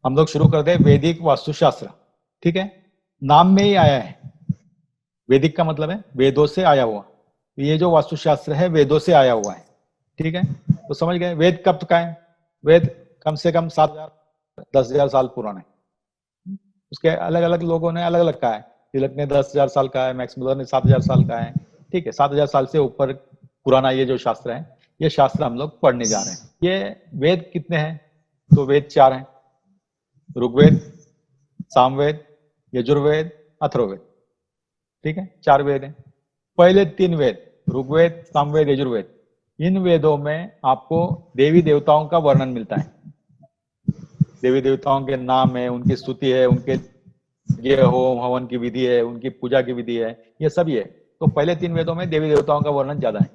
हम लोग शुरू कर दे वैदिक वास्तुशास्त्र। ठीक है, नाम में ही आया है। वैदिक का मतलब है वेदों से आया हुआ। ये जो वास्तुशास्त्र है वेदों से आया हुआ है। ठीक है, तो समझ गए वेद कब का है। वेद कम से कम 7,000 10,000 साल पुराना है। उसके अलग अलग लोगों ने अलग अलग कहा है। तिलक ने 10,000 साल का है, मैक्स मुलर ने 7,000 साल का है। ठीक है, 7,000 साल से ऊपर पुराना ये जो शास्त्र है, ये शास्त्र हम लोग पढ़ने जा रहे हैं। ये वेद कितने हैं, तो वेद 4 हैं। ऋग्वेद, सामवेद, यजुर्वेद, अथर्ववेद। ठीक है, 4 वेद हैं। पहले 3 वेद ऋग्वेद, सामवेद, यजुर्वेद, इन वेदों में आपको देवी देवताओं का वर्णन मिलता है। देवी देवताओं के नाम है, उनकी स्तुति है, उनके ये होम हवन की विधि है, उनकी पूजा की विधि है, ये सब ही है। तो पहले 3 वेदों में देवी देवताओं का वर्णन ज्यादा है।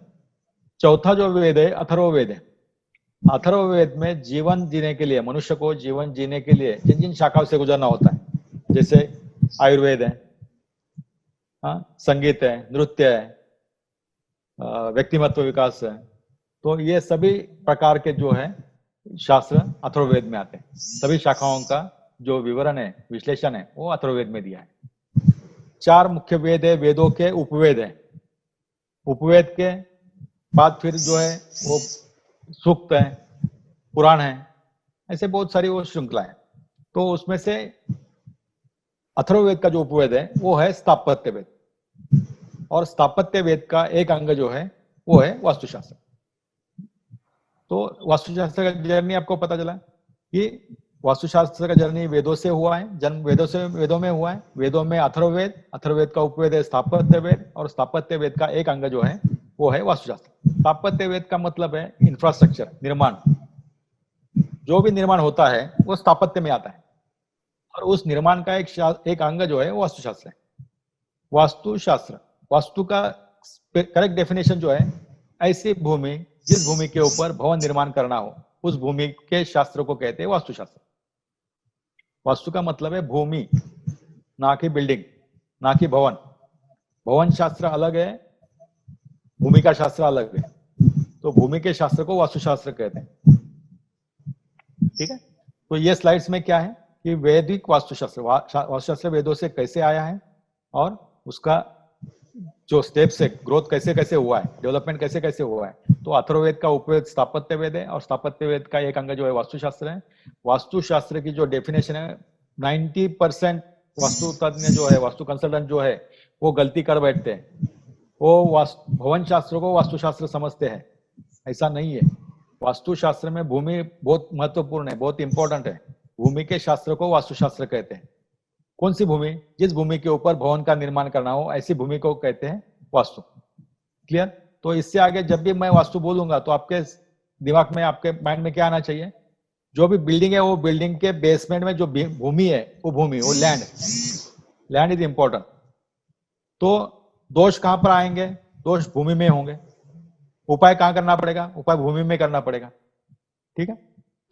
चौथा जो वेद है अथर्ववेद है। अथर्ववेद में जीवन जीने के लिए, मनुष्य को जीवन जीने के लिए जिन जिन शाखाओं से गुजरना होता है, जैसे आयुर्वेद है, संगीत है, नृत्य है, व्यक्तिमत्व विकास है, तो ये सभी प्रकार के जो है शास्त्र अथर्ववेद में आते हैं। सभी शाखाओं का जो विवरण है, विश्लेषण है, वो अथर्ववेद में दिया है। 4 मुख्य वेद है, वेदों के उपवेद है। उपवेद के बाद फिर जो है वो सूक्त है, पुराण है, ऐसे बहुत सारी वो श्रृंखला है। तो उसमें से अथर्ववेद का जो उपवेद है वो है स्थापत्य वेद, और स्थापत्य वेद का एक अंग जो है वो है वास्तुशास्त्र। तो वास्तुशास्त्र का जर्नी आपको पता चला कि वास्तुशास्त्र का जर्नी वेदों से हुआ है, जन्म वेदों में हुआ है। वेदों में अथर्ववेद, अथर्ववेद का उपवेद है स्थापत्य वेद, और स्थापत्य वेद का एक अंग जो है वो है वास्तुशास्त्र। स्थापत्य वेद का मतलब है इंफ्रास्ट्रक्चर, निर्माण। जो भी निर्माण होता है वो स्थापत्य में आता है, और उस निर्माण का एक अंग जो है वो वास्तुशास्त्र है। वास्तुशास्त्र, वास्तु का करेक्ट डेफिनेशन जो है, ऐसी भूमि जिस भूमि के ऊपर भवन निर्माण करना हो, उस भूमि के शास्त्र को कहते हैं वास्तुशास्त्र। वास्तु का मतलब है भूमि, ना कि बिल्डिंग, ना कि भवन। भवन शास्त्र अलग है, भूमि का शास्त्र अलग है। तो भूमि के शास्त्र को वास्तुशास्त्र कहते हैं। ठीक है, तो ये स्लाइड्स में क्या है कि वैदिक वास्तुशास्त्र, वास्तुशास्त्र वेदों से कैसे आया है, और उसका जो स्टेप्स है, ग्रोथ कैसे कैसे हुआ है, डेवलपमेंट कैसे कैसे हुआ है। तो अथर्ववेद का उपवेद स्थापत्य वेद है, और स्थापत्य वेद का एक अंग जो है वास्तुशास्त्र है। वास्तुशास्त्र की जो डेफिनेशन है, 90% वास्तु तज्ञ जो है, वास्तु कंसल्टेंट जो है, वो गलती कर बैठते हैं। वो भवन शास्त्र को वास्तुशास्त्र समझते हैं, ऐसा नहीं है। वास्तुशास्त्र में भूमि बहुत महत्वपूर्ण है, बहुत इंपॉर्टेंट है। भूमि के शास्त्र को वास्तुशास्त्र कहते हैं। कौन सी भूमि, जिस भूमि के ऊपर भवन का निर्माण करना हो, ऐसी भूमि को कहते हैं वास्तु। क्लियर। तो इससे आगे जब भी मैं वास्तु बोलूंगा तो आपके दिमाग में, आपके माइंड में क्या आना चाहिए, जो भी बिल्डिंग है वो बिल्डिंग के बेसमेंट में जो भूमि है वो भूमि, वो लैंड, लैंड इज इंपॉर्टेंट। तो दोष कहां पर आएंगे, दोष भूमि में होंगे। उपाय कहां करना पड़ेगा, उपाय भूमि में करना पड़ेगा। ठीक है,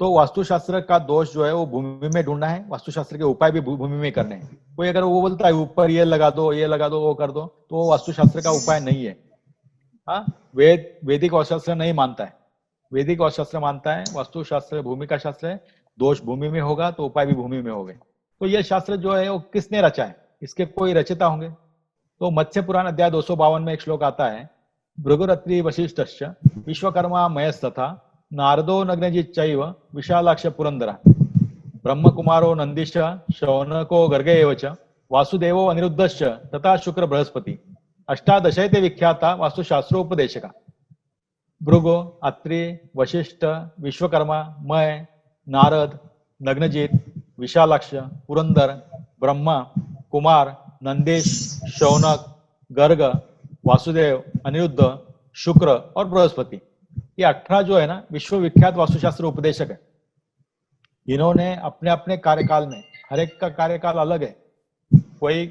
तो वास्तुशास्त्र का दोष जो है वो भूमि में ढूंढना है, वास्तुशास्त्र के उपाय भी भूमि में करने हैं। कोई अगर वो बोलता है ऊपर ये लगा दो, ये लगा दो, वो कर दो, तो वो वास्तुशास्त्र का उपाय नहीं है। वैदिक वास्तुशास्त्र नहीं मानता है। वैदिक वास्तुशास्त्र मानता है वास्तुशास्त्र भूमि का शास्त्र है, दोष भूमि में होगा तो उपाय भी भूमि में होंगे। तो ये शास्त्र जो है वो किसने रचा है, इसके कोई रचयिता होंगे। तो मत्स्य पुराण अध्याय 252 में एक श्लोक आता है, भृगुरत्रि वशिष्ठश्च विश्वकर्मा मयस्तथा नारदो नग्नजिच्चैव विशालाक्ष पुरंदरा ब्रह्मकुमारो नंदिश्च शौनको गर्ग एव च वासुदेवो अनिरुद्धश्च तथा शुक्र बृहस्पति अष्टादशैते विख्याता वास्तुशास्त्रोपदेशका। भृगु, अत्रि, वशिष्ठ, विश्वकर्मा, मय, नारद, नग्नजित, विशालाक्ष, पुरंदर, ब्रह्मा, कुमार, नंदेश, शौनक, गर्ग, वासुदेव, अनिरुद्ध, शुक्र और बृहस्पति, ये 18 जो है ना विश्वविख्यात वास्तुशास्त्र उपदेशक है। इन्होंने अपने अपने कार्यकाल में, हर एक का कार्यकाल अलग है, कोई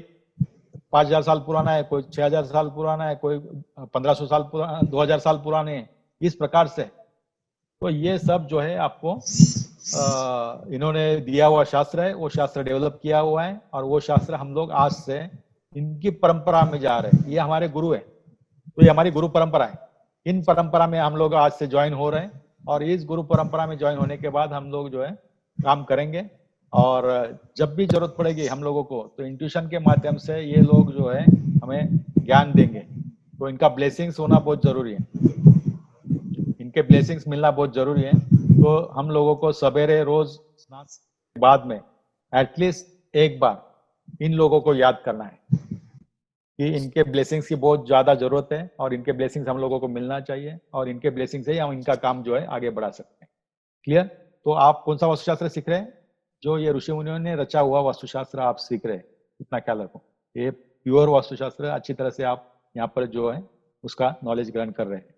5,000 साल पुराना है, कोई 6,000 साल पुराना है, कोई 1,500 साल पुराना, 2,000 साल पुराने हैं, इस प्रकार से। तो ये सब जो है आपको इन्होंने दिया हुआ शास्त्र है, वो शास्त्र डेवलप किया हुआ है, और वो शास्त्र हम लोग आज से इनकी परंपरा में जा रहे हैं। ये हमारे गुरु है, तो ये हमारी गुरु परंपरा है। इन परंपरा में हम लोग आज से ज्वाइन हो रहे हैं, और इस गुरु परंपरा में ज्वाइन होने के बाद हम लोग जो है काम करेंगे, और जब भी जरूरत पड़ेगी हम लोगों को तो इंट्यूशन के माध्यम से ये लोग जो है हमें ज्ञान देंगे। तो इनका ब्लेसिंग्स होना बहुत जरूरी है, इनके ब्लेसिंग्स मिलना बहुत जरूरी है। तो हम लोगों को सवेरे रोज स्नान के बाद में एटलीस्ट एक बार इन लोगों को याद करना है कि इनके ब्लेसिंग्स की बहुत ज्यादा जरूरत है और इनके ब्लेसिंग्स हम लोगों को मिलना चाहिए और इनके ब्लेसिंग से ही हम इनका काम जो है आगे बढ़ा सकते हैं। क्लियर? तो आप कौन सा वास्तुशास्त्र सीख रहे हैं? जो ये ऋषि मुनियों ने रचा हुआ वास्तुशास्त्र आप सीख रहे हैं, इतना ख्याल रखो। ये प्योर वास्तुशास्त्र अच्छी तरह से आप यहाँ पर जो है उसका नॉलेज ग्रहण कर रहे हैं।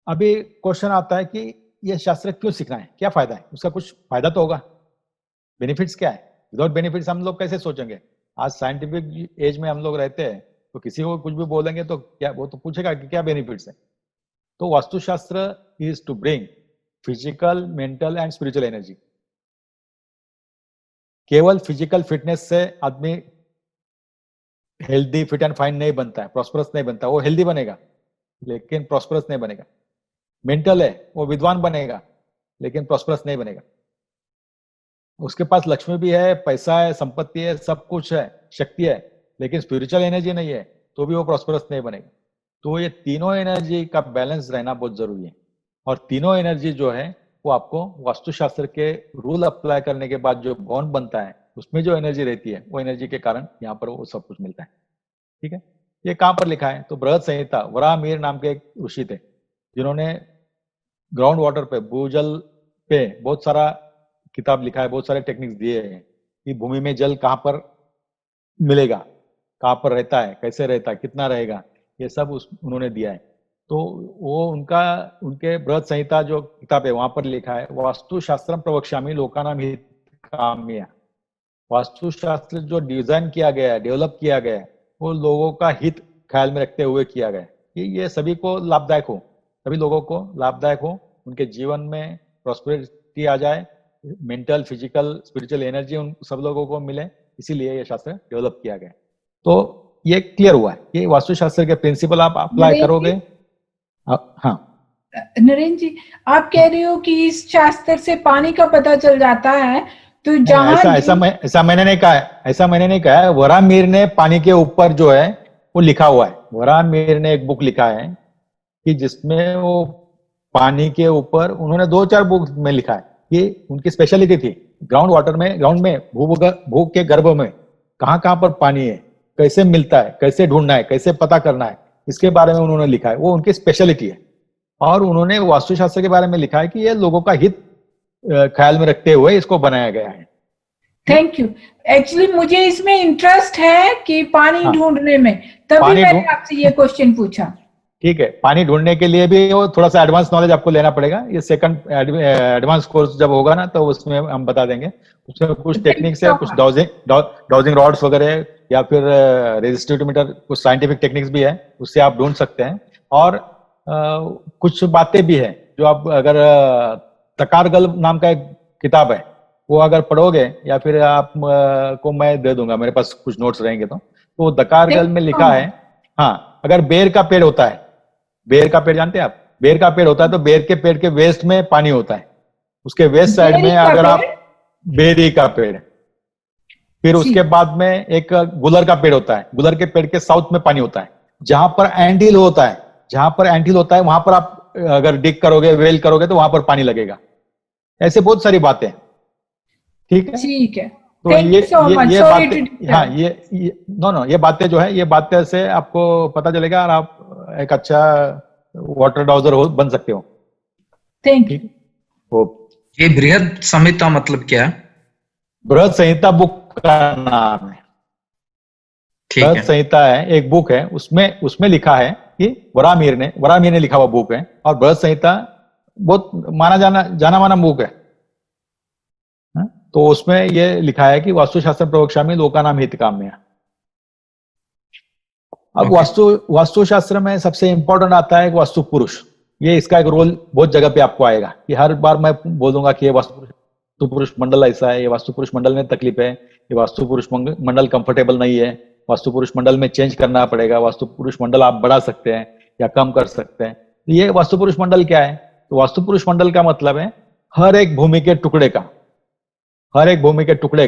अभी क्वेश्चन आता है कि ये शास्त्र क्यों सीखना है, क्या फायदा है? उसका कुछ फायदा तो होगा, बेनिफिट्स क्या है? विदाउट बेनिफिट्स हम लोग कैसे सोचेंगे? आज साइंटिफिक एज में हम लोग रहते हैं तो किसी को कुछ भी बोलेंगे तो क्या वो तो पूछेगा कि क्या बेनिफिट्स है। तो Vastushastra is to bring physical, mental and spiritual energy. केवल फिजिकल फिटनेस से आदमी हेल्दी, फिट एंड फाइन नहीं बनता है, प्रॉस्परस नहीं बनता। वो हेल्दी बनेगा लेकिन प्रॉस्परस नहीं बनेगा। मेंटल है, वो विद्वान बनेगा लेकिन प्रॉस्परस नहीं बनेगा। उसके पास लक्ष्मी भी है, पैसा है, संपत्ति है, सब कुछ है, शक्ति है, लेकिन स्पिरिचुअल एनर्जी नहीं है तो भी वो प्रॉस्परस नहीं बनेगा। तो ये तीनों एनर्जी का बैलेंस रहना बहुत जरूरी है। और तीनों एनर्जी जो है वो आपको वास्तुशास्त्र के रूल अप्लाई करने के बाद जो बॉन्ड बनता है उसमें जो एनर्जी रहती है वो एनर्जी के कारण यहाँ पर वो सब कुछ मिलता है। ठीक है? ये कहाँ पर लिखा है? तो बृहद संहिता, वराहमिहिर नाम के एक ऋषि थे जिन्होंने ग्राउंड वाटर पे, भूजल पे बहुत सारा किताब लिखा है, बहुत सारे टेक्निक्स दिए हैं कि भूमि में जल कहाँ पर मिलेगा, कहाँ पर रहता है, कैसे रहता है, कितना रहेगा, ये सब उन्होंने दिया है। तो वो उनके बृहद संहिता जो किताब है वहां पर लिखा है वास्तुशास्त्रम प्रवक्ष्यामि लोकानां हितकाम्या। वास्तुशास्त्र जो डिजाइन किया गया है, डेवलप किया गया है, वो लोगों का हित ख्याल में रखते हुए किया गया है कि ये सभी को लाभदायक हो, सभी लोगों को लाभदायक हो, उनके जीवन में प्रॉस्पेरिटी आ जाए, मेंटल, फिजिकल, स्पिरिचुअल एनर्जी उन सब लोगों को मिले, इसीलिए ये शास्त्र डेवलप किया गया। तो ये क्लियर हुआ है कि वास्तुशास्त्र के प्रिंसिपल आप अप्लाई करोगे। हाँ नरेंद्र जी, आप कह रहे हो कि इस शास्त्र से पानी का पता चल जाता है, तो जहां ऐसा मैंने नहीं कहा है, ऐसा मैंने नहीं कहा है। वराहमिहिर ने पानी के ऊपर जो है वो लिखा हुआ है। वराहमिहिर ने एक बुक लिखा है कि जिसमें वो पानी के ऊपर उन्होंने 2-4 बुक में लिखा है कि उनकी स्पेशलिटी थी ग्राउंड वाटर में, ग्राउंड में, भू के गर्भ में कहाँ कहाँ पर पानी है, कैसे मिलता है, कैसे ढूंढना है, कैसे पता करना है, इसके बारे में उन्होंने लिखा है। वो उनकी स्पेशलिटी है। और उन्होंने वास्तुशास्त्र के बारे में लिखा है कि ये लोगों का हित ख्याल में रखते हुए इसको बनाया गया है। Thank you. एक्चुअली मुझे इसमें इंटरेस्ट है कि पानी ढूंढने में, तभी मैंने आपसे ये क्वेश्चन पूछा। ठीक है, पानी ढूंढने के लिए भी वो थोड़ा सा एडवांस नॉलेज आपको लेना पड़ेगा। ये सेकंड एडवांस कोर्स जब होगा ना तो उसमें हम बता देंगे। उसमें कुछ टेक्निक्स है, कुछ डाउजिंग रॉड्स वगैरह या फिर रेजिस्टिविटी मीटर, कुछ साइंटिफिक टेक्निक्स भी है, उससे आप ढूंढ सकते हैं। और कुछ बातें भी है जो आप अगर तकारगल नाम का एक किताब है वो अगर पढ़ोगे, या फिर आप को मैं दे दूंगा, मेरे पास कुछ नोट्स रहेंगे तो तकारगल में लिखा है। हाँ, अगर बेर का पेड़ होता है, बेर का पेड़ जानते हैं आप? बेर का पेड़ होता है तो बेर के पेड़ के वेस्ट में पानी होता है, उसके वेस्ट साइड में अगर आप बेरी का पेड़, फिर उसके बाद में एक गुलर का पेड़ होता है, गुलर के पेड़ के साउथ में पानी होता है। जहां पर एंटिल होता है, जहां पर एंटिल होता है वहां पर आप अगर डिग करोगे, वेल करोगे तो वहां पर पानी लगेगा। ऐसे बहुत सारी बातें। ठीक है, ठीक है। तो ये बातें, हाँ ये बातें जो है, ये बातें से आपको पता चलेगा और आप एक अच्छा वाटर डाउजर बन सकते हो। Thank you. ये बृहद संहिता मतलब क्या है? बृहद संहिता बुक का नाम है। बृहद संहिता है, एक बुक है, उसमें लिखा है कि वराहमिहिर ने लिखा हुआ बुक है। और बृहद संहिता बहुत जाना माना बुक है। तो उसमें ये लिखा है कि वास्तुशास्त्र प्रवक्ष्यामि लोकानां हितकाम्या। अब वास्तुशास्त्र में सबसे इंपॉर्टेंट आता है वास्तु पुरुष। ये इसका एक रोल बहुत जगह पे आपको आएगा कि हर बार मैं बोलूंगा कि ये वास्तु पुरुष मंडल ऐसा है, ये वास्तु पुरुष मंडल में तकलीफ है, ये वास्तु पुरुष मंडल कंफर्टेबल नहीं है, वास्तु पुरुष मंडल में चेंज करना पड़ेगा, वास्तु पुरुष मंडल आप बढ़ा सकते हैं या कम कर सकते हैं। ये वास्तु पुरुष मंडल क्या है? तो वास्तु पुरुष मंडल का मतलब है हर एक भूमि के टुकड़े का, हर एक भूमि के टुकड़े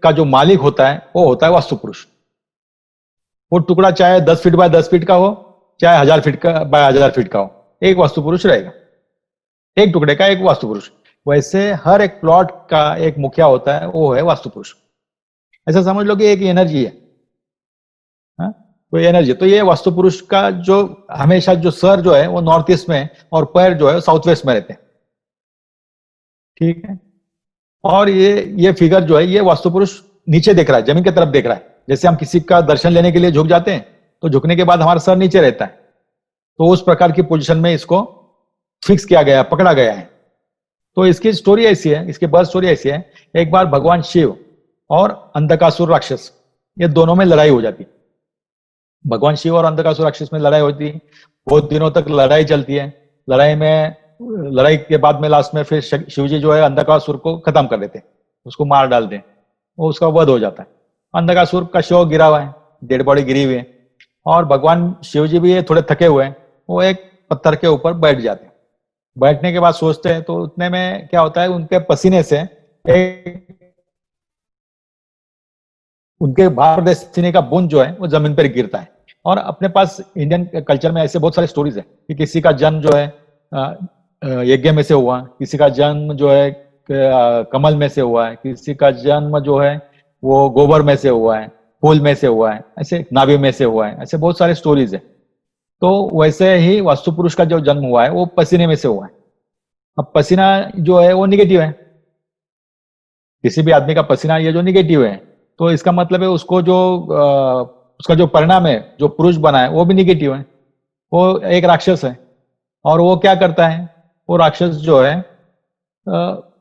का जो मालिक होता है वो होता है वास्तु पुरुष। वो टुकड़ा चाहे 10 फीट बाय 10 फीट का हो, चाहे 1000 फीट का बाय 1000 फीट का हो, एक वास्तु पुरुष रहेगा। एक टुकड़े का एक वास्तु पुरुष। वैसे हर एक प्लॉट का एक मुखिया होता है, वो है वास्तु पुरुष। ऐसा समझ लो कि एक एनर्जी है, हाँ? तो एनर्जी, तो ये वास्तु पुरुष का जो हमेशा जो सर जो है वो नॉर्थ ईस्ट में और पैर जो है साउथ वेस्ट में रहते हैं, ठीक है। और ये फिगर जो है ये वास्तु पुरुष नीचे देख रहा है, जमीन की तरफ देख रहा है। जैसे हम किसी का दर्शन लेने के लिए झुक जाते हैं तो झुकने के बाद हमारा सर नीचे रहता है, तो उस प्रकार की पोजीशन में इसको फिक्स किया गया, पकड़ा गया है। तो इसकी स्टोरी ऐसी है, इसकी बर्थ स्टोरी ऐसी है, एक बार भगवान शिव और अंधकासुर राक्षस, ये दोनों में लड़ाई हो जाती। भगवान शिव और अंधकासुर राक्षस में लड़ाई होती, बहुत दिनों तक लड़ाई चलती है। लड़ाई के बाद में लास्ट में फिर शिव जी जो है अंधकासुर को खत्म कर देते, उसको मार डालते, वो उसका वध हो जाता है। अंधकासुर का शव गिरा हुआ है, डेड बॉडी गिरी हुई है, और भगवान शिव जी भी थोड़े थके हुए हैं, वो एक पत्थर के ऊपर बैठ जाते हैं। बैठने के बाद सोचते हैं, तो उतने में क्या होता है, उनके पसीने से उनके बाहर पसीने का बूंद जो है वो जमीन पर गिरता है। और अपने पास इंडियन कल्चर में ऐसे बहुत सारे स्टोरीज है कि किसी का जन्म जो है यज्ञ में से हुआ, किसी का जन्म जो है कमल में से हुआ है, किसी का जन्म जो है वो गोबर में से हुआ है, फूल में से हुआ है, ऐसे नाभि में से हुआ है, ऐसे बहुत सारे स्टोरीज है। तो वैसे ही वास्तु पुरुष का जो जन्म हुआ है वो पसीने में से हुआ है। अब पसीना जो है वो निगेटिव है, किसी भी आदमी का पसीना ये जो निगेटिव है, तो इसका मतलब है उसको जो उसका जो परिणाम है, जो पुरुष बना है वो भी निगेटिव है, वो एक राक्षस है। और वो क्या करता है, वो राक्षस जो है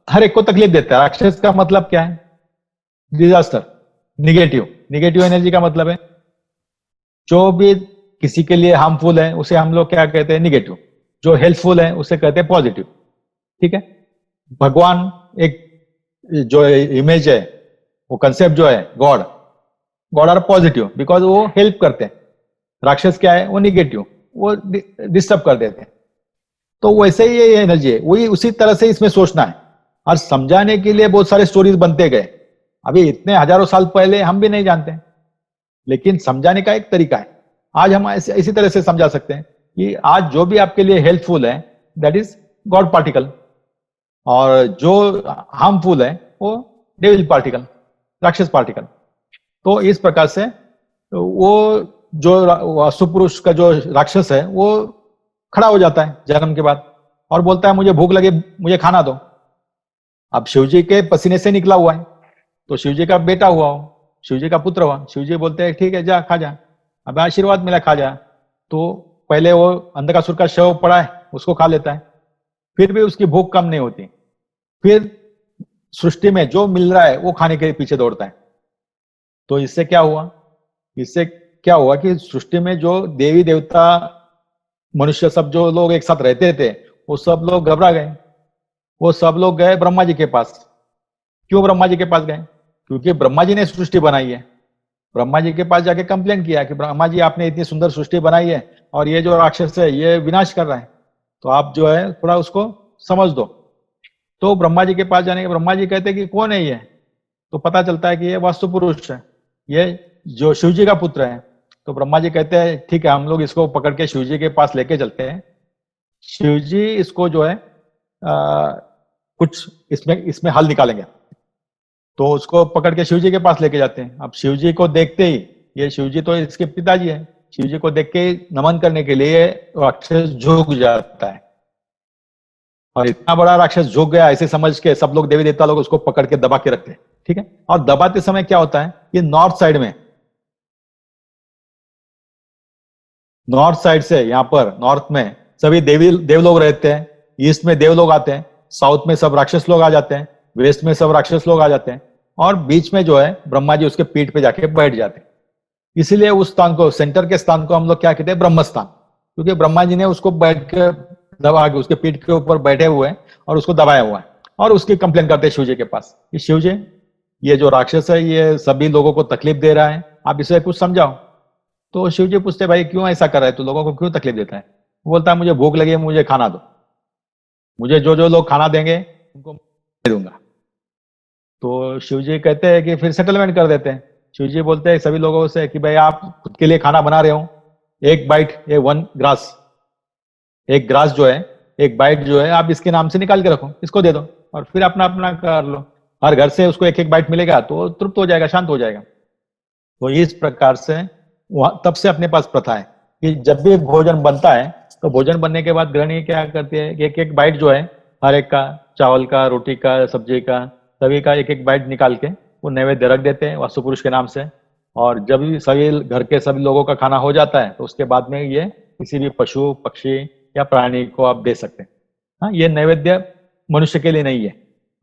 हर एक को तकलीफ देता है। राक्षस का मतलब क्या है, डिजास्टर, निगेटिव एनर्जी का मतलब है जो भी किसी के लिए हार्मफुल है उसे हम लोग क्या कहते हैं, निगेटिव। जो हेल्पफुल है उसे कहते हैं पॉजिटिव, ठीक है। भगवान एक जो इमेज है, वो कंसेप्ट जो है, गॉड आर पॉजिटिव बिकॉज वो हेल्प करते हैं। राक्षस क्या है, वो निगेटिव, वो डिस्टर्ब कर देते हैं। तो वैसे ही ये एनर्जी है, वही उसी तरह से इसमें सोचना है। और समझाने के लिए बहुत सारे स्टोरीज बनते गए, अभी इतने हजारों साल पहले हम भी नहीं जानते, लेकिन समझाने का एक तरीका है। आज हम इसी तरह से समझा सकते हैं कि आज जो भी आपके लिए हेल्पफुल है दैट इज गॉड पार्टिकल, और जो हार्मफुल है वो डेविल पार्टिकल, राक्षस पार्टिकल। तो इस प्रकार से वो जो वास्तु पुरुष का जो राक्षस है वो खड़ा हो जाता है जन्म के बाद और बोलता है मुझे भूख लगी, मुझे खाना दो। अब शिवजी के पसीने से निकला हुआ है, तो शिवजी का बेटा हुआ हो, शिवजी का पुत्र हुआ, शिवजी बोलते हैं ठीक है जा खा जा, अब आशीर्वाद मिला खा जा। तो पहले वो अंधकासुर का शव पड़ा है उसको खा लेता है, फिर भी उसकी भूख कम नहीं होती, फिर सृष्टि में जो मिल रहा है वो खाने के पीछे दौड़ता है। तो इससे क्या हुआ कि सृष्टि में जो देवी देवता मनुष्य सब जो लोग एक साथ रहते थे वो सब लोग घबरा गए, वो सब लोग गए ब्रह्मा जी के पास। क्यों ब्रह्मा जी के पास गए, क्योंकि ब्रह्मा जी ने सृष्टि बनाई है। ब्रह्मा जी के पास जाके कंप्लेन किया कि ब्रह्मा जी आपने इतनी सुंदर सृष्टि बनाई है और ये जो राक्षस है ये विनाश कर रहा है, तो आप जो है थोड़ा उसको समझ दो। तो ब्रह्मा जी के पास जाने के ब्रह्मा जी कहते कि कौन है ये, तो पता चलता है कि ये वास्तु पुरुष है, ये जो शिव जी का पुत्र है। तो ब्रह्मा जी कहते हैं ठीक है हम लोग इसको पकड़ के शिव जी के पास लेके चलते हैं, शिव जी इसको जो है कुछ इसमें हल निकालेंगे। तो उसको पकड़ के शिव जी के पास लेके जाते हैं। अब शिव जी को देखते ही, ये शिव जी तो इसके पिताजी है, शिव जी को देख के नमन करने के लिए राक्षस झुक जाता है, और इतना बड़ा राक्षस झुक गया ऐसे समझ के सब लोग देवी देवता लोग उसको पकड़ के दबा के रखते हैं, ठीक है। और दबाते समय क्या होता है कि नॉर्थ साइड से यहाँ पर नॉर्थ में सभी देव लोग रहते हैं, ईस्ट में देव लोग आते हैं, साउथ में सब राक्षस लोग आ जाते हैं, वेस्ट में सब राक्षस लोग आ जाते हैं, और बीच में जो है ब्रह्मा जी उसके पीठ पे जाके बैठ जाते हैं। इसीलिए उस स्थान को, सेंटर के स्थान को हम लोग क्या कहते हैं, ब्रह्म स्थान, क्योंकि ब्रह्मा जी ने उसको बैठ के दबा के उसके पीठ के ऊपर बैठे हुए हैं और उसको दबाया हुआ है। और उसकी कंप्लेन करते हैं शिव जी के पास कि शिव जी ये जो राक्षस है ये सभी लोगों को तकलीफ दे रहा है, आप इसे कुछ समझाओ। तो शिव जी पूछते भाई क्यों ऐसा कर रहा है, तो लोगों को क्यों तकलीफ देता है। वो बोलता है मुझे भूख लगी है, मुझे खाना दो, मुझे जो जो लोग खाना देंगे उनको दे दूंगा। तो शिव जी कहते हैं कि फिर सेटलमेंट कर देते हैं। शिव जी बोलते हैं सभी लोगों से कि भाई आप खुद के लिए खाना बना रहे हो, एक बाइट, ये वन ग्रास, एक ग्रास जो है, एक बाइट जो है आप इसके नाम से निकाल के रखो, इसको दे दो और फिर अपना अपना कर लो। हर घर से उसको एक एक बाइट मिलेगा तो तृप्त हो जाएगा, शांत हो जाएगा। तो इस प्रकार से तब से अपने पास प्रथा है कि जब भी भोजन बनता है तो भोजन बनने के बाद गृहिणी क्या करती है कि एक एक बाइट जो है हर एक का, चावल का, रोटी का, सब्जी का, सभी का एक एक बाइट निकाल के वो नैवेद्य रख देते हैं वास्तु पुरुष के नाम से। और जब भी सभी घर के सभी लोगों का खाना हो जाता है तो उसके बाद में ये किसी भी पशु, पक्षी या प्राणी को आप दे सकते हैं। हाँ, ये नैवेद्य मनुष्य के लिए नहीं है।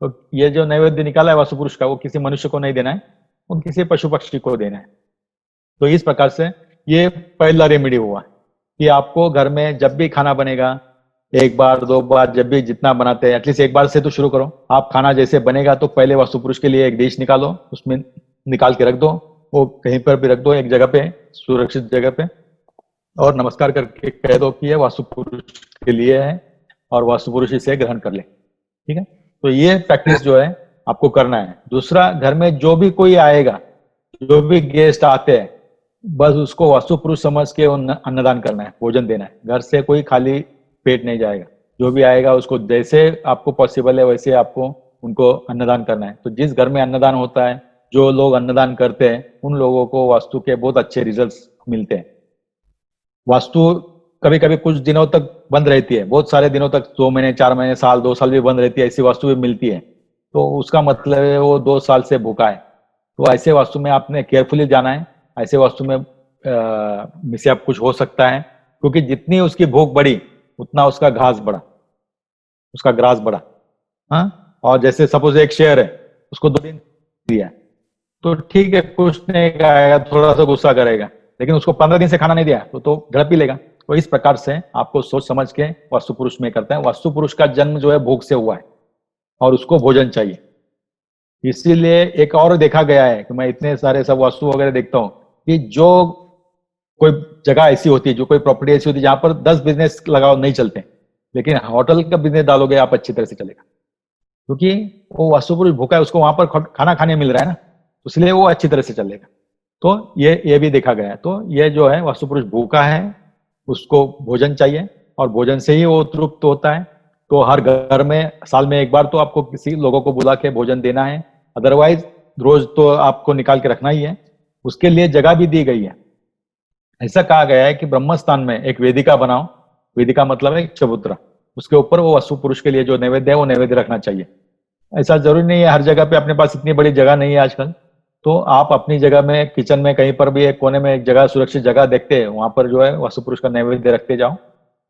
तो ये जो नैवेद्य निकाला है वास्तु पुरुष का, वो किसी मनुष्य को नहीं देना है, वो किसी पशु पक्षी को देना है। तो इस प्रकार से ये पहला रेमेडी हुआ कि आपको घर में जब भी खाना बनेगा, एक बार, दो बार, जब भी जितना बनाते हैं एटलीस्ट एक बार से तो शुरू करो। आप खाना जैसे बनेगा तो पहले वास्तु पुरुष के लिए एक डिश निकालो, उसमें निकाल के रख दो, वो कहीं पर भी रख दो, एक जगह पे, सुरक्षित जगह पे, और नमस्कार करके कह दो कि ये वास्तु पुरुष के लिए है और वास्तु पुरुष इसे ग्रहण कर ले। ठीक है, तो ये प्रैक्टिस जो है आपको करना है। दूसरा, घर में जो भी कोई आएगा, जो भी गेस्ट आते हैं, बस उसको वास्तु पुरुष समझ के अन्नदान करना है, भोजन देना है। घर से कोई खाली पेट नहीं जाएगा। जो भी आएगा उसको जैसे आपको पॉसिबल है वैसे आपको उनको अन्नदान करना है। तो जिस घर में अन्नदान होता है, जो लोग अन्नदान करते हैं, उन लोगों को वास्तु के बहुत अच्छे रिजल्ट्स मिलते हैं। वास्तु कभी कभी कुछ दिनों तक बंद रहती है, बहुत सारे दिनों तक, 2 महीने, 4 महीने, साल, 2 साल भी बंद रहती है, ऐसी वास्तु भी मिलती है। तो उसका मतलब है वो 2 साल से भूखा है। तो ऐसे वास्तु में आपने केयरफुली जाना है। ऐसे वास्तु में मिसहैप कुछ हो सकता है, क्योंकि जितनी उसकी भूख बढ़ी उतना उसका घास बढ़ा, उसका ग्रास बढ़ा। हाँ, और जैसे सपोज एक शेयर है, उसको 2 दिन दिया तो ठीक है, कुछ नहीं खाएगा, थोड़ा सा गुस्सा करेगा, लेकिन उसको 15 दिन से खाना नहीं दिया तो झड़प ही लेगा। तो इस प्रकार से आपको सोच समझ के वास्तु पुरुष में करते हैं। वास्तु पुरुष का जन्म जो है भूख से हुआ है और उसको भोजन चाहिए। इसीलिए एक और देखा गया है कि मैं इतने सारे सब वास्तु वगैरह देखता हूँ कि जो कोई जगह ऐसी होती है, जो कोई प्रॉपर्टी ऐसी होती है जहां पर 10 बिजनेस लगाओ नहीं चलते, लेकिन होटल का बिजनेस डालोगे आप अच्छी तरह से चलेगा, क्योंकि वो वास्तु पुरुष भूखा है, उसको वहां पर खाना खाने मिल रहा है ना, इसलिए वो अच्छी तरह से चलेगा। तो ये भी देखा गया है। तो ये जो है वास्तु पुरुष भूखा है, उसको भोजन चाहिए और भोजन से ही वो तृप्त होता है। तो हर घर में साल में एक बार तो आपको किसी लोगों को बुला के भोजन देना है, अदरवाइज रोज तो आपको निकाल के रखना ही है। उसके लिए जगह भी दी गई है। ऐसा कहा गया है कि ब्रह्मस्थान में एक वेदिका बनाओ, वेदिका मतलब है चबूतरा, उसके ऊपर वो वास्तु पुरुष के लिए जो नैवेद्य है वो नैवेद्य रखना चाहिए। ऐसा जरूरी नहीं है हर जगह पे, अपने पास इतनी बड़ी जगह नहीं है आजकल, तो आप अपनी जगह में, किचन में कहीं पर भी एक कोने में एक जगह, सुरक्षित जगह देखते हैं, वहां पर जो है वास्तु पुरुष का नैवेद्य रखते जाओ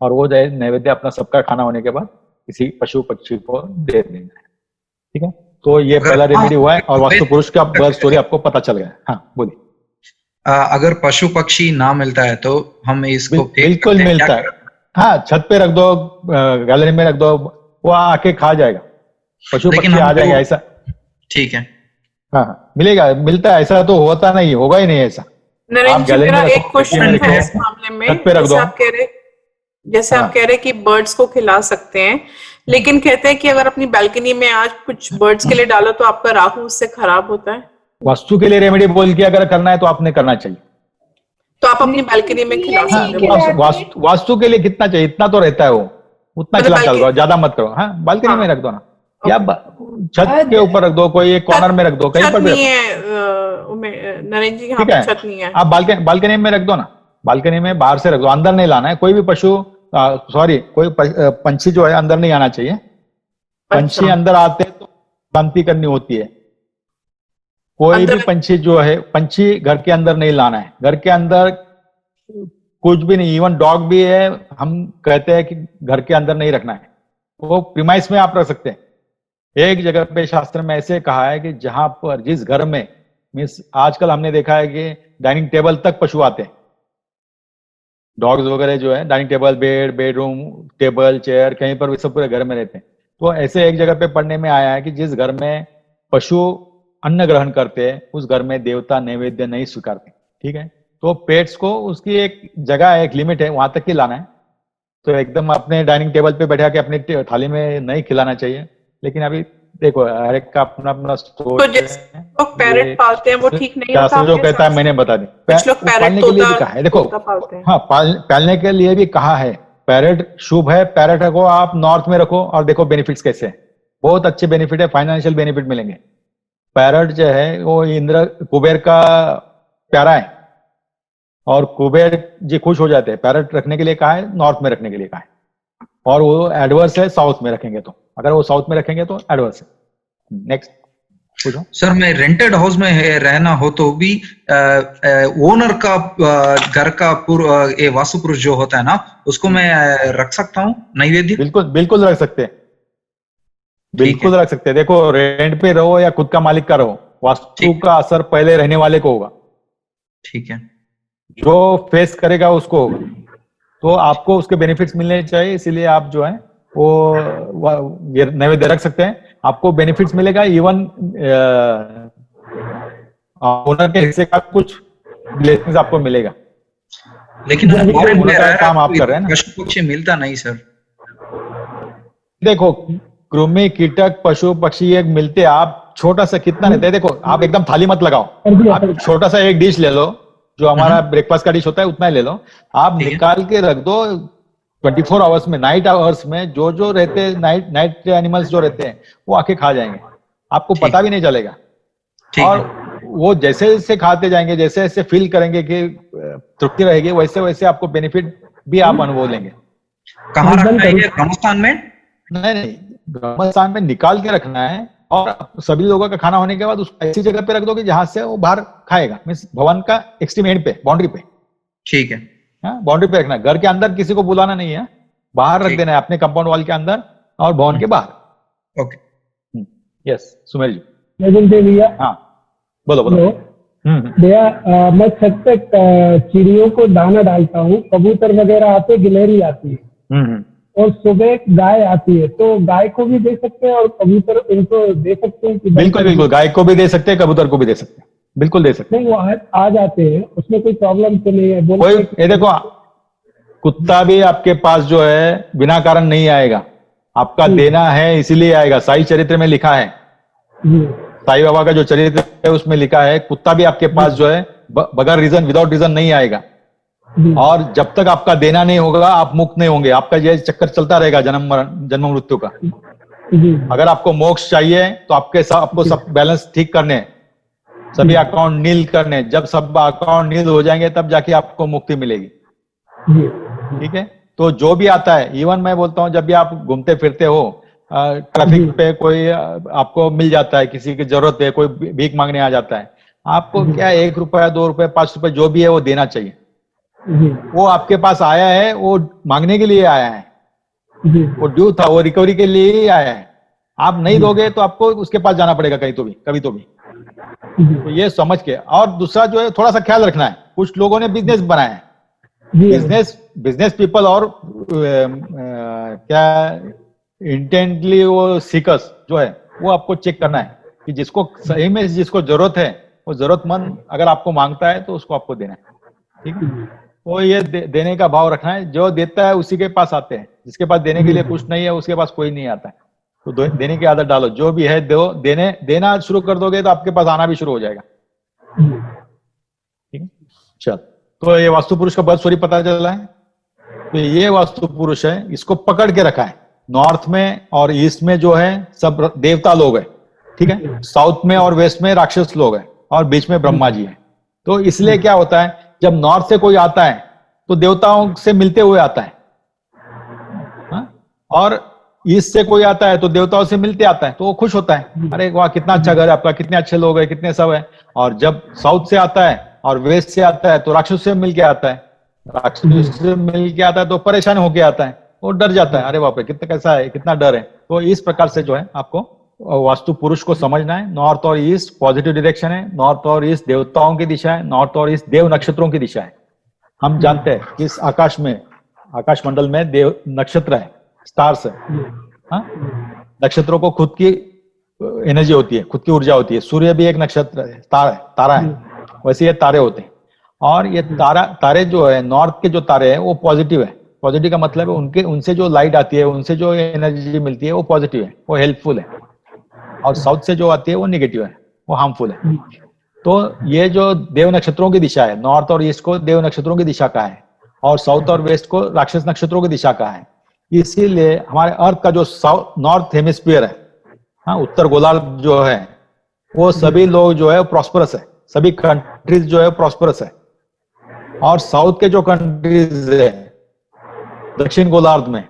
और वो नैवेद्य अपना सबका खाना होने के बाद किसी पशु पक्षी को दे देना है। ठीक है, तो ये पहला रेमेडी हुआ है और वास्तु पुरुष का बर्थ स्टोरी आपको पता चल गया। हाँ बोलिए। अगर पशु पक्षी ना मिलता है तो हम इसको बिल्कुल मिलता है। हाँ, छत पे रख दो, गैलरी में रख दो, वो आके खा जाएगा, पशु पक्षी आ जाएगा। ऐसा ठीक है, हाँ मिलेगा, मिलता है। ऐसा तो होता नहीं, होगा ही नहीं ऐसा। नरेंद्र जी, मेरा एक क्वेश्चन है इस मामले में। जैसे आप कह रहे कि बर्ड्स को खिला सकते हैं, लेकिन कहते हैं कि अगर अपनी बालकनी में आज कुछ बर्ड्स के लिए डालो तो आपका राहु उससे खराब होता है। वास्तु के लिए रेमेडी बोल के अगर करना है तो आपने करना चाहिए, तो आप अपनी बालकनी में खिला सकते हो। वास्तु के लिए कितना चाहिए, इतना तो रहता है, वो उतना खिला चल रहा, ज्यादा मत करो। हाँ, बालकनी में रख दो ना, या छत के ऊपर रख दो, कोई एक कॉर्नर में रख दो, कहीं पर भी नरेंद्र जी, ठीक है, छत नहीं है, आप बालकनी में रख दो ना। बालकनी में बाहर से रख दो, अंदर नहीं लाना है। कोई भी पशु, सॉरी, कोई पंछी जो है अंदर नहीं आना चाहिए। पंछी अंदर आते तो शांति करनी होती है। कोई भी पंछी जो है, पंछी घर के अंदर नहीं लाना है। घर के अंदर कुछ भी नहीं, इवन डॉग भी है, हम कहते हैं कि घर के अंदर नहीं रखना है, वो प्रीमाइस में आप रख सकते हैं। एक जगह पे शास्त्र में ऐसे कहा है कि जहां पर, जिस घर में, मीन्स आजकल हमने देखा है कि डाइनिंग टेबल तक पशु आते हैं, डॉग्स वगैरह जो है, dining table, bed, bedroom, table, chair, कहीं पर भी सब पूरे घर में रहते हैं। तो ऐसे एक जगह पे पढ़ने में आया है कि जिस घर में पशु अन्न ग्रहण करते हैं उस घर में देवता नैवेद्य नहीं स्वीकारते। ठीक है, तो पेट्स को उसकी एक जगह है, एक लिमिट है, वहां तक ही लाना है। तो एकदम अपने डाइनिंग टेबल पे बैठा के अपनी थाली में नहीं खिलाना चाहिए। लेकिन अभी देखो हर एक का अपना अपना सोच तो जैसे लोग पैरेट पालते हैं वो ठीक नहीं होता? शास्त्र जो कहता है मैंने बता दी, कुछ लोग पैरेट पालने के लिए भी कहा है। देखो पालते हैं। हाँ, पालने के लिए भी कहा है। पैरेट शुभ है, पैरेट रखो आप, नॉर्थ में रखो और देखो बेनिफिट्स कैसे हैं। बहुत अच्छे बेनिफिट है, फाइनेंशियल बेनिफिट मिलेंगे। पैरेट जो है वो इंद्र कुबेर का प्यारा है और कुबेर जी खुश हो जाते हैं। पैरेट रखने के लिए कहा है, नॉर्थ में रखने के लिए कहा है, और वो एडवर्स है साउथ में रखेंगे तो, अगर वो साउथ में रखेंगे तो एडवर्स है। नेक्स्ट पूछो। सर मैं रेंटेड हाउस में रहना हो तो भी ओनर का घर का ये वास्तु पुरुष जो होता है ना, उसको मैं रख सकता हूँ नैवेद्य? बिल्कुल बिल्कुल रख सकते हैं, बिल्कुल रख सकते हैं। देखो रेंट पे रहो या खुद का मालिक का रहो, वास्तु का असर पहले रहने वाले को होगा। ठीक है। जो फेस करेगा उसको होगा, तो आपको उसके बेनिफिट्स मिलने चाहिए, इसीलिए आप जो है वो नैवेद्य रख सकते हैं। आपको बेनिफिट्स मिलेगा, इवन ओनर के हिस्से का कुछ ब्लेसिंग्स आपको मिलेगा। लेकिन काम आप कर रहे हैं ना, पशु पक्षी मिलता नहीं सर। देखो कृमि कीटक पशु पक्षी एक मिलते, आप छोटा सा कितना लेते हैं। देखो आप एकदम थाली मत लगाओ, आप छोटा सा एक डिश ले लो, जो हमारा ब्रेकफास्ट का डिश होता है उतना ही ले लो। आप निकाल के रख दो 24 आवर्स में, नाइट आवर्स में जो जो रहते हैं, नाइट एनिमल्स जो रहते हैं वो आके खा जाएंगे, आपको पता भी नहीं चलेगा। और वो जैसे जैसे खाते जाएंगे, जैसे जैसे फील करेंगे कि तृप्ति रहेगी, वैसे वैसे आपको बेनिफिट भी आप अनुभव लेंगे। कहाँ रखना है? ब्रह्मस्थान में? नहीं, ब्रह्मस्थान में निकाल के रखना है, और सभी लोगों का खाना होने के बाद उसको ऐसी जगह पे रख दो कि जहां से वो बाहर खाएगा, मीन्स भवन का एक्सट्रीम एंड पे, बाउंड्री पे। ठीक है, बाउंड्री पे रखना है। घर के अंदर किसी को बुलाना नहीं है, बाहर रख देना है, अपने कंपाउंड वॉल के अंदर और भवन के बाहर। ओके, यस सुमेर जी। भैया, हाँ बोलो बोलो। भैया मैं छत पे चिड़ियों को दाना डालता हूँ, कबूतर वगैरह आते, गिलहरी आती है, और सुबह गाय आती है, तो गाय को भी दे सकते हैं और कबूतर इनको दे सकते हैं? बिल्कुल बिल्कुल, गाय को भी दे सकते हैं, कबूतर को भी दे सकते हैं, बिल्कुल दे सकते हैं। नहीं, वो आ जाते हैं, उसमें कोई प्रॉब्लम तो नहीं है? कोई, ये देखो कुत्ता भी आपके पास जो है बिना कारण नहीं आएगा, आपका देना है इसीलिए आएगा। साई चरित्र में लिखा है, साई बाबा का जो चरित्र है उसमें लिखा है, कुत्ता भी आपके पास जो है बगैर रीजन, विदाउट रीजन नहीं आएगा। और जब तक आपका देना नहीं होगा आप मुक्त नहीं होंगे, आपका ये चक्कर चलता रहेगा जन्म मृत्यु का। अगर आपको मोक्ष चाहिए तो आपको सब बैलेंस ठीक करने हैं, सभी अकाउंट नील करने। जब सब अकाउंट नील हो जाएंगे तब जाके आपको मुक्ति मिलेगी। ठीक है, तो जो भी आता है, इवन मैं बोलता हूँ जब भी आप घूमते फिरते हो, ट्रैफिक पे कोई आपको मिल जाता है, किसी की जरूरत है, कोई भीख मांगने आ जाता है, आपको क्या 1 रुपया 2 रुपये 5 रुपए जो भी है वो देना चाहिए। वो आपके पास आया है, वो मांगने के लिए आया है, वो ड्यू था, वो रिकवरी के लिए ही आया है। आप नहीं दोगे तो आपको उसके पास जाना पड़ेगा कहीं तो भी, कभी तो भी। तो ये समझ के, और दूसरा जो है थोड़ा सा ख्याल रखना है, कुछ लोगों ने बिजनेस बनाया है, बिजनेस पीपल और क्या इंटेंटली वो सीकर्स जो है वो आपको चेक करना है कि जिसको सही में जिसको जरूरत है, वो जरूरतमंद अगर आपको मांगता है तो उसको आपको देना है। ठीक है, तो ये देने का भाव रखना है। जो देता है उसी के पास आते हैं, जिसके पास देने के लिए कुछ नहीं है उसके पास कोई नहीं आता है। तो देने की आदत डालो, जो भी है दो, देना शुरू कर दोगे तो आपके पास आना भी शुरू हो जाएगा। ठीक है, चल, तो ये वास्तु पुरुष का बर्थ स्टोरी पता चला है। तो ये वास्तु पुरुष है, इसको पकड़ के रखा है। नॉर्थ में और ईस्ट में जो है सब देवता लोग हैं, ठीक है, साउथ में और वेस्ट में राक्षस लोग हैं, और बीच में ब्रह्मा जी हैं। तो इसलिए क्या होता है, जब नॉर्थ से कोई आता है तो देवताओं से मिलते हुए आता है, और ईस्ट से कोई आता है तो देवताओं से मिलते आता है, तो वो खुश होता है, अरे वाह कितना अच्छा घर है आपका, कितने अच्छे लोग हैं, कितने सब है। और जब साउथ से आता है और वेस्ट से आता है तो राक्षस से मिल के आता है, राक्षस से मिल के आता है तो परेशान होके आता है, वो डर जाता है, अरे बाप रे कितना कैसा है, कितना डर है। तो इस प्रकार से जो है आपको वास्तु पुरुष को समझना है। नॉर्थ और ईस्ट पॉजिटिव डायरेक्शन है, नॉर्थ और ईस्ट देवताओं की दिशा है, नॉर्थ और ईस्ट देव नक्षत्रों की दिशा है। हम जानते हैं कि इस आकाश में, आकाश मंडल में देव नक्षत्र है, स्टार्स है। नक्षत्रों को खुद की एनर्जी होती है, खुद की ऊर्जा होती है। सूर्य भी एक नक्षत्र है, तारा है, वैसे ये तारे होते हैं। और ये तारे जो है, नॉर्थ के जो तारे हैं वो पॉजिटिव है। पॉजिटिव का मतलब है उनसे जो लाइट आती है, उनसे जो एनर्जी मिलती है वो पॉजिटिव है, वो हेल्पफुल है। और साउथ से जो आती है वो निगेटिव है, वो हार्मफुल है। तो ये जो देव नक्षत्रों की दिशा है, नॉर्थ और ईस्ट को देव नक्षत्रों की दिशा का है और साउथ और वेस्ट को राक्षस नक्षत्रों की दिशा का है। इसीलिए हमारे अर्थ का जो साउथ नॉर्थ हेमिस्फीयर है, हाँ, उत्तर गोलार्ध जो है, वो सभी लोग जो है प्रॉस्परस है, सभी कंट्रीज जो है प्रॉस्परस है। और साउथ के जो कंट्रीज है दक्षिण गोलार्ध में,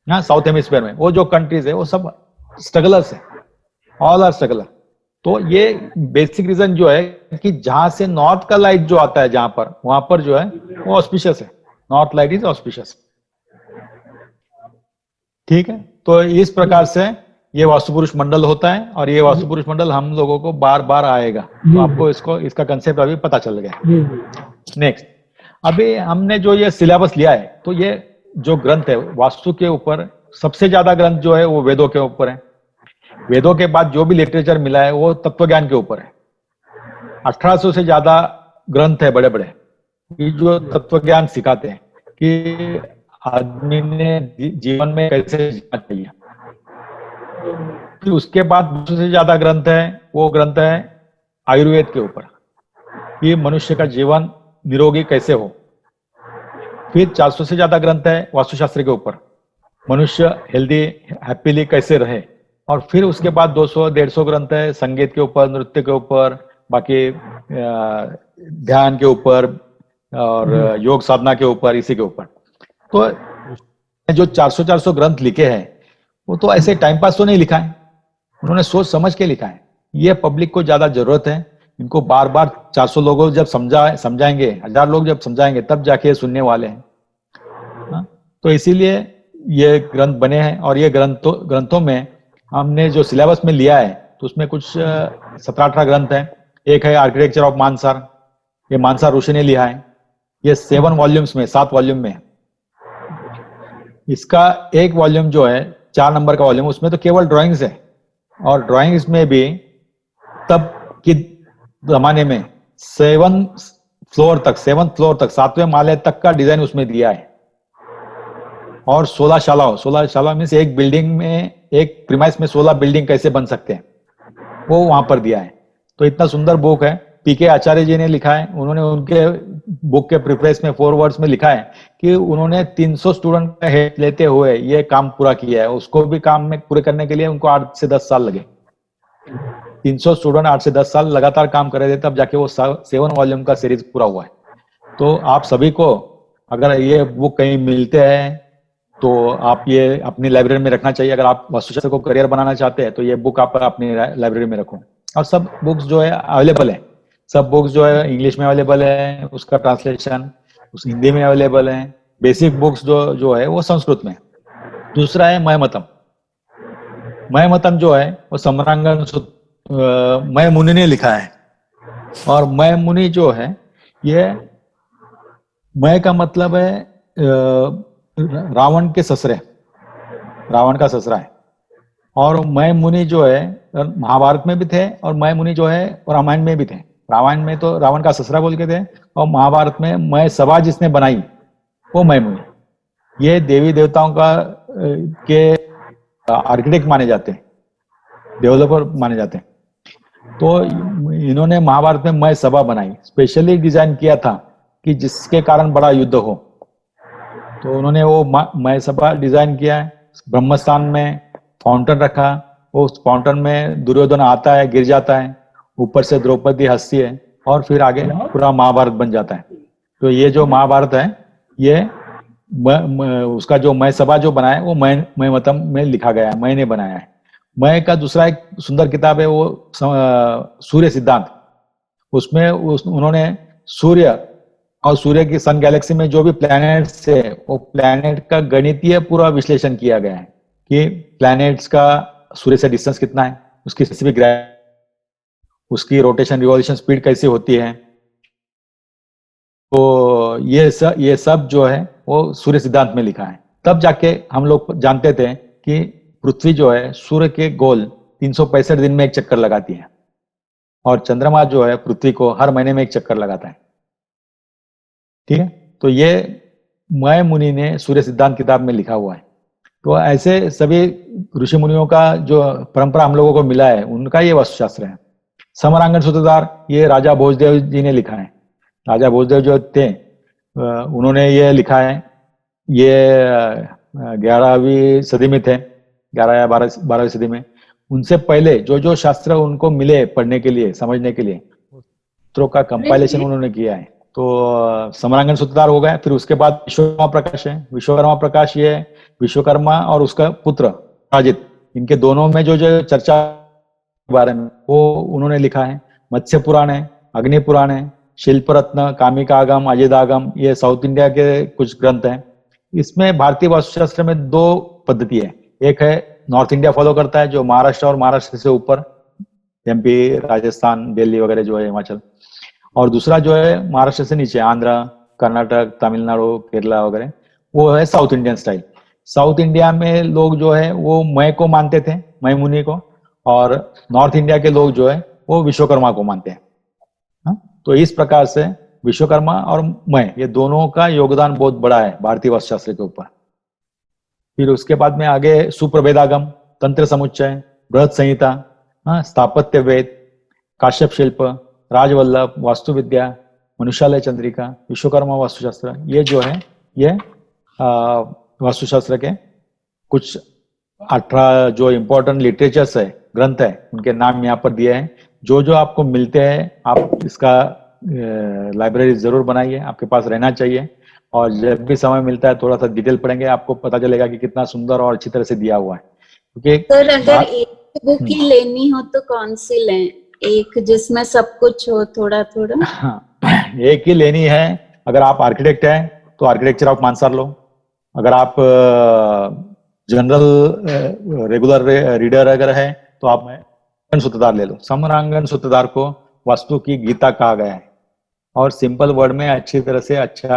हाँ, साउथ हेमिस्फीयर में, वो जो कंट्रीज है वो सब स्ट्रगलर्स है, ऑल आर स्ट्रगलर। तो ये बेसिक रीजन जो है कि जहां से नॉर्थ का लाइट जो आता है जहां पर, वहां पर जो है वो ऑस्पिशियस है, नॉर्थ लाइट इज ऑस्पिशियस। ठीक है, तो इस प्रकार से ये वास्तु पुरुष मंडल होता है और ये वास्तु पुरुष मंडल हम लोगों को बार बार आएगा, तो आपको इसका कंसेप्ट अभी पता चल गया। नेक्स्ट, अभी हमने जो ये सिलेबस लिया है, तो ये जो ग्रंथ है वास्तु के ऊपर, सबसे ज्यादा ग्रंथ जो है वो वेदों के ऊपर है। वेदों के बाद जो भी लिटरेचर मिला है वो तत्व ज्ञान के ऊपर है। 1800 से ज्यादा ग्रंथ है बड़े बड़े, जो तत्व ज्ञान सिखाते हैं कि आदमी ने जीवन में कैसे जीना चाहिए। फिर उसके बाद 200 से ज्यादा ग्रंथ है, वो ग्रंथ है आयुर्वेद के ऊपर, कि मनुष्य का जीवन निरोगी कैसे हो। फिर 400 से ज्यादा ग्रंथ है वास्तुशास्त्र के ऊपर, मनुष्य हेल्दी हैप्पीली कैसे रहे। और फिर उसके बाद 200-150 ग्रंथ है संगीत के ऊपर, नृत्य के ऊपर, बाकी ध्यान के ऊपर और योग साधना के ऊपर, इसी के ऊपर। तो जो 400 ग्रंथ लिखे हैं वो तो ऐसे टाइम पास तो नहीं लिखा है, उन्होंने सोच समझ के लिखा है। ये पब्लिक को ज्यादा जरूरत है, इनको बार बार 400 लोगों जब समझाएंगे, 1000 लोग जब समझाएंगे, तब जाके सुनने वाले हैं। तो इसीलिए ये ग्रंथ बने हैं। और ये ग्रंथों में हमने जो सिलेबस में लिया है, तो उसमें कुछ 17-18 ग्रंथ हैं। एक है आर्किटेक्चर ऑफ मानसार, ये मानसार ऋषि ने लिया है, ये 7 वॉल्यूम्स में, 7 वॉल्यूम में। इसका एक वॉल्यूम जो है 4 नंबर का वॉल्यूम, उसमें तो केवल ड्राइंग्स है, और ड्राइंग्स में भी तब की जमाने में 7th फ्लोर तक, 7वें माले तक का डिजाइन उसमें दिया है। और 16 शाला मीन्स एक बिल्डिंग में, एक प्रीमाइस में 16 बिल्डिंग कैसे बन सकते हैं, वो वहां पर दिया है। तो इतना सुंदर बुक है, पीके आचार्य जी ने लिखा है। उन्होंने उनके बुक के प्रीफेस में 4 वर्ड्स में लिखा है कि उन्होंने 300 स्टूडेंट का हेल्प लेते हुए ये काम पूरा किया है। उसको भी काम में पूरे करने के लिए उनको 8 से 10 साल लगे। 300 स्टूडेंट 8 से 10 साल लगातार काम कर रहे थे, तब जाके वो 7 वॉल्यूम का सीरीज पूरा हुआ है। तो आप सभी को अगर ये बुक कहीं मिलते हैं तो आप ये अपनी लाइब्रेरी में रखना चाहिए। अगर आप वास्तुशास्त्र को करियर बनाना चाहते हैं तो ये बुक आप अपनी लाइब्रेरी में रखो। और सब बुक्स जो है अवेलेबल है, सब बुक्स जो है इंग्लिश में अवेलेबल है, उसका ट्रांसलेशन उस हिंदी में अवेलेबल है। बेसिक बुक्स जो है वो संस्कृत में। दूसरा है मयमतम। मयमतम जो है वो सम्रांगण मय मुनि ने लिखा है। और मय मुनि जो है, ये मय का मतलब है रावण के ससुरे, रावण का ससुरा है। और मय मुनि जो है महाभारत में भी थे, और मय मुनि जो है रामायण में भी थे। रामायण में तो रावण का ससुरा बोल के थे, और महाभारत में मय सभा जिसने बनाई वो मय मुनि। ये देवी देवताओं का के आर्किटेक्ट माने जाते हैं, डेवलपर माने जाते हैं। तो इन्होंने महाभारत में मय सभा बनाई, स्पेशली डिजाइन किया था कि जिसके कारण बड़ा युद्ध हो। तो उन्होंने वो मय सभा डिजाइन किया है। ब्रह्मस्थान में फाउंटेन रखा, उस फाउंटेन में दुर्योधन आता है, गिर जाता है, ऊपर से द्रौपदी हंसती है, और फिर आगे पूरा महाभारत बन जाता है। तो ये जो महाभारत है, ये उसका जो मय सभा जो बनाया वो मयमतम में लिखा गया है, मय ने बनाया है। मय का दूसरा एक सुंदर किताब है वो सूर्य सिद्धांत। उसमें उन्होंने सूर्य और सूर्य की सन गैलेक्सी में जो भी प्लैनेट्स है, वो प्लैनेट का गणितीय पूरा विश्लेषण किया गया है कि प्लैनेट्स का सूर्य से डिस्टेंस कितना है, उसकी स्पेसिफिक ग्रेविटी, उसकी रोटेशन रिवॉल्यूशन स्पीड कैसी होती है। तो ये सब जो है वो सूर्य सिद्धांत में लिखा है। तब जाके हम लोग जानते थे कि पृथ्वी जो है सूर्य के गोल 365 दिन में एक चक्कर लगाती है, और चंद्रमा जो है पृथ्वी को हर महीने में एक चक्कर लगाता है। ठीक है, तो ये मय मुनि ने सूर्य सिद्धांत किताब में लिखा हुआ है। तो ऐसे सभी ऋषि मुनियों का जो परंपरा हम लोगों को मिला है उनका ये वास्तुशास्त्र है। समरांगण सूत्रधार ये राजा भोजदेव जी ने लिखा है। राजा भोजदेव जो थे उन्होंने ये लिखा है। ये 11वीं सदी में थे, 11 या 12वीं सदी में। उनसे पहले जो जो शास्त्र उनको मिले पढ़ने के लिए, समझने के लिए, सूत्रों का कंपाइलेशन उन्होंने किया है। तो समरांगण सूत्रधार हो गए। फिर उसके बाद विश्वकर्मा प्रकाश है। विश्वकर्मा प्रकाश ये विश्वकर्मा और उसका पुत्र अपराजित, इनके दोनों में जो जो चर्चा के बारे में वो उन्होंने लिखा है। मत्स्य पुराण है, अग्नि पुराण है, शिल्प रत्न, कामिका आगम, अजिदागम, ये साउथ इंडिया के कुछ ग्रंथ हैं। इसमें भारतीय वास्तुशास्त्र में दो पद्धति है। एक है नॉर्थ इंडिया फॉलो करता है, जो महाराष्ट्र और महाराष्ट्र से ऊपर एमपी, राजस्थान, दिल्ली वगैरह जो है, हिमाचल। और दूसरा जो है महाराष्ट्र से नीचे, आंध्र, कर्नाटक, तमिलनाडु, केरला वगैरह, वो है south Indian style. South India में लोग जो है वो मय को मानते थे, मय मुनि को, और नॉर्थ इंडिया के लोग जो है वो विश्वकर्मा को मानते हैं। तो इस प्रकार से विश्वकर्मा और मय, ये दोनों का योगदान बहुत बड़ा है भारतीय वास्तुशास्त्र के ऊपर। फिर उसके बाद में आगे सुप्रभेदागम, तंत्र समुच्चय, बृहद संहिता, स्थापत्य वेद, काश्यप शिल्प, राजवल्लभ, वास्तुविद्या, मनुष्यालय चंद्रिका, विश्वकर्मा वास्तुशास्त्र, ये जो है ये वास्तुशास्त्र के कुछ 18 जो इम्पोर्टेंट लिटरेचर्स है, ग्रंथ है, उनके नाम यहाँ पर दिए हैं। जो जो आपको मिलते हैं आप इसका लाइब्रेरी जरूर बनाइए, आपके पास रहना चाहिए। और जब भी समय मिलता है थोड़ा सा डिटेल पढ़ेंगे, आपको पता चलेगा कि कितना सुंदर और अच्छी तरह से दिया हुआ है। क्योंकि सर अगर एक बुक ही लेनी हो तो कौन सी लें? एक जिसमें सब कुछ हो थोड़ा थोड़ा? हाँ, एक ही लेनी है। अगर आप आर्किटेक्ट हैं तो आर्किटेक्चर ऑफ मानसार लो। अगर आप जनरल रेगुलर रीडर अगर है तो आप सूत्रधार ले लो। समरांगण सूत्रधार को वास्तु की गीता कहा गया है, और सिंपल वर्ड में अच्छी तरह से अच्छा,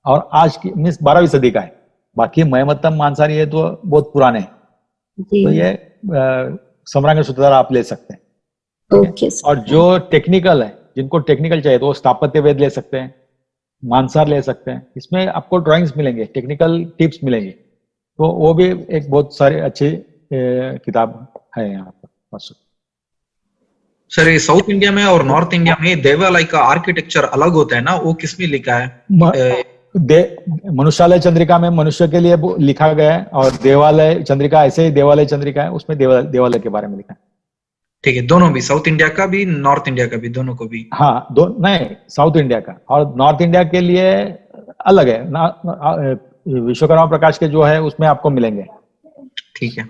और आज की मीन्स 12वीं सदी का है। बाकी मयमत्तम मानसार ये तो बहुत पुराने हैं, तो ये समरांगण सूत्रधार आप ले सकते हैं। ओके। और जो टेक्निकल है, जिनको टेक्निकल चाहिए तो वो स्थापत्य वेद ले सकते हैं, मानसार ले सकते हैं। इसमें आपको ड्राइंग्स मिलेंगे, टेक्निकल टिप्स मिलेंगे, तो वो भी एक बहुत सारी अच्छी किताब है यहाँ पर। सर ये साउथ इंडिया में और नॉर्थ इंडिया में देवालय का आर्किटेक्चर अलग होता है ना, वो किसमें लिखा है? मनुष्यालय चंद्रिका में मनुष्य के लिए लिखा गया है, और देवालय चंद्रिका ऐसे ही देवालय चंद्रिका है, उसमें देवालय के बारे में लिखा है। ठीक है, दोनों भी, साउथ इंडिया का भी नॉर्थ इंडिया का भी, दोनों को भी? हाँ, नहीं, साउथ इंडिया का और नॉर्थ इंडिया के लिए अलग है। विश्वकर्मा प्रकाश के जो है उसमें आपको मिलेंगे। ठीक है।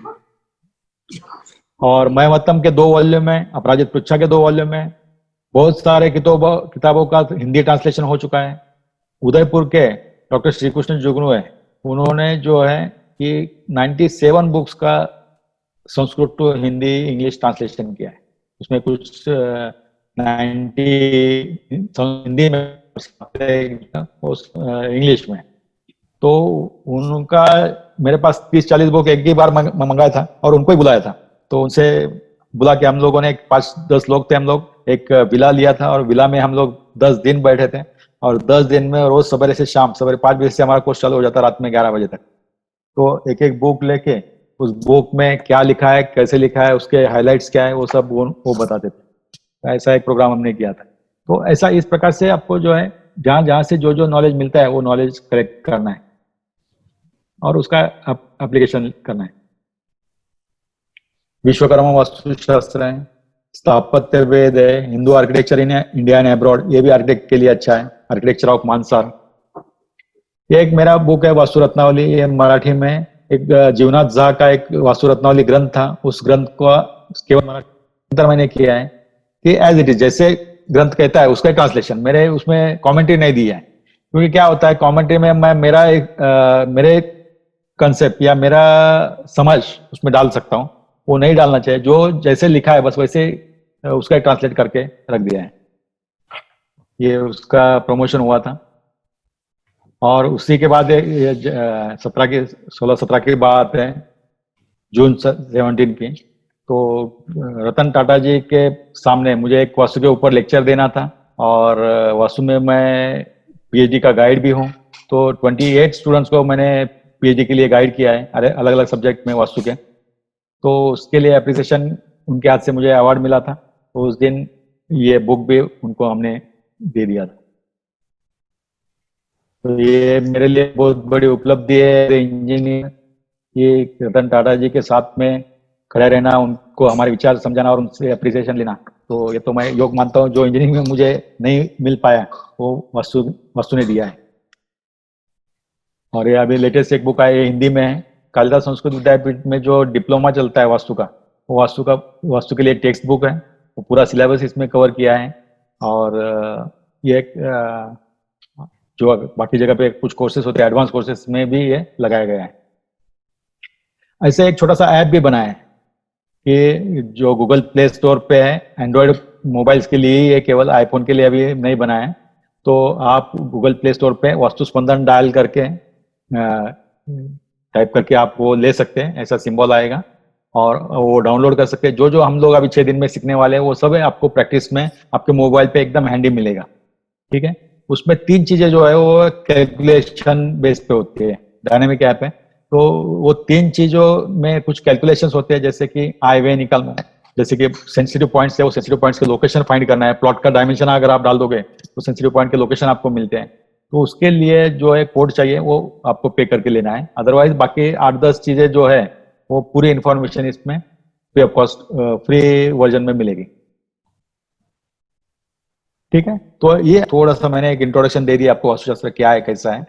और मयमत्तम के 2 वॉल्यूम में, अपराजित पृच्छा के 2 वॉल्यूम में, बहुत सारे किताबों का हिंदी ट्रांसलेशन हो चुका है। उदयपुर के डॉक्टर श्री कृष्ण जुगनू है, उन्होंने जो है कि 97 बुक्स का Sanskrit to Hindi English translation किया है। उसमें कुछ 90 हिंदी में, इंग्लिश में। तो उनका मेरे पास 30-40 बुक एक ही बार मंगाया था, और उनको ही बुलाया था। तो उनसे बुला के हम लोगों ने 5-10 लोग थे, हम लोग एक विला लिया था, और विला में हम लोग 10 दिन बैठे थे। और 10 दिन में रोज सवेरे से शाम, सवेरे 5 बजे से हमारा कोर्स चालू हो जाता, रात में 11 बजे तक। तो एक एक बुक लेके उस बुक में क्या लिखा है, कैसे लिखा है, उसके हाइलाइट्स क्या है, वो सब वो बताते थे। ऐसा एक प्रोग्राम हमने किया था। तो ऐसा इस प्रकार से आपको जो है जहां से जो जो नॉलेज मिलता है वो नॉलेज कलेक्ट करना है और उसका एप्लीकेशन करना है। विश्वकर्मा वास्तुशास्त्र है, स्थापत्य वेद है, Hindu architecture in India and abroad, ये भी आर्किटेक्ट के लिए अच्छा है। आर्किटेक्चर ऑफ मानसार, ये एक मेरा बुक है वास्तु रत्नावली, ये मराठी में एक जीवनाथ झा का एक वास्तु रत्नावली ग्रंथ था। उस ग्रंथ को केवल मराठी मैंने किया है कि एज इट इज, जैसे ग्रंथ कहता है उसका ट्रांसलेशन, मेरे उसमें कमेंट्री नहीं दी है। क्योंकि क्या होता है कमेंट्री में मैं मेरे कंसेप्ट या मेरा समझ उसमें डाल सकता हूँ, वो नहीं डालना चाहिए। जो जैसे लिखा है बस वैसे उसका ट्रांसलेट करके रख दिया है। ये उसका प्रमोशन हुआ था। और उसी के बाद 16-17 की बात है, जून 17 की, तो रतन टाटा जी के सामने मुझे एक वास्तु के ऊपर लेक्चर देना था, और वास्तु में मैं पीएचडी का गाइड भी हूँ। तो 28 स्टूडेंट्स को मैंने पीएचडी के लिए गाइड किया है अलग अलग सब्जेक्ट में वास्तु के, तो उसके लिए अप्रिसिएशन उनके हाथ से मुझे अवार्ड मिला था। तो उस दिन ये बुक भी उनको हमने दे दिया था। तो ये मेरे लिए बहुत बड़ी उपलब्धि है। इंजीनियर ये रतन टाटा जी के साथ में खड़े रहना, उनको हमारे विचार समझाना और उनसे अप्रिसिएशन लेना, तो ये तो मैं योग मानता हूँ। जो इंजीनियरिंग में मुझे नहीं मिल पाया वो वास्तु ने दिया है। और ये अभी लेटेस्ट एक बुक आई है, हिंदी में है, कालिदास संस्कृत विद्यापीठ में जो डिप्लोमा चलता है वास्तु का, वो वास्तु के लिए टेक्स्ट बुक है। वो पूरा सिलेबस इसमें कवर किया है। और ये जो बाकी जगह पे कुछ कोर्सेज होते हैं, एडवांस कोर्सेज में भी ये लगाया गया है। ऐसे एक छोटा सा ऐप भी बना है कि जो गूगल प्ले स्टोर पे है, एंड्रॉयड मोबाइल्स के लिए ही है, केवल आईफोन के लिए अभी नहीं बना है। तो आप गूगल प्ले स्टोर पे वास्तु स्पंदन डायल करके टाइप करके आप वो ले सकते हैं, ऐसा सिंबल आएगा और वो डाउनलोड कर सकते हैं। जो जो हम लोग अभी 6 दिन में सीखने वाले हैं वो सब है आपको प्रैक्टिस में आपके मोबाइल पे एकदम हैंडी मिलेगा। ठीक है, उसमें 3 चीजें जो है वो कैलकुलेशन बेस पे होती है, डायनेमिक ऐप है। तो वो 3 चीजों में कुछ कैलकुलेशंस होते हैं, जैसे कि आय व्यय निकालना है, जैसे कि सेंसिटिव पॉइंट्स है, वो सेंसिटिव पॉइंट्स के लोकेशन फाइंड करना है। प्लॉट का डायमेंशन अगर आप डाल दोगे तो सेंसिटिव पॉइंट के लोकेशन आपको मिलते हैं। तो उसके लिए जो है कोड चाहिए वो आपको पे करके लेना है। अदरवाइज बाकी 8-10 चीजें जो है वो पूरी इंफॉर्मेशन इसमें free of cost free version में मिलेगी। ठीक है, तो ये थोड़ा सा मैंने एक इंट्रोडक्शन दे दिया आपको वास्तुशास्त्र क्या है, कैसा है।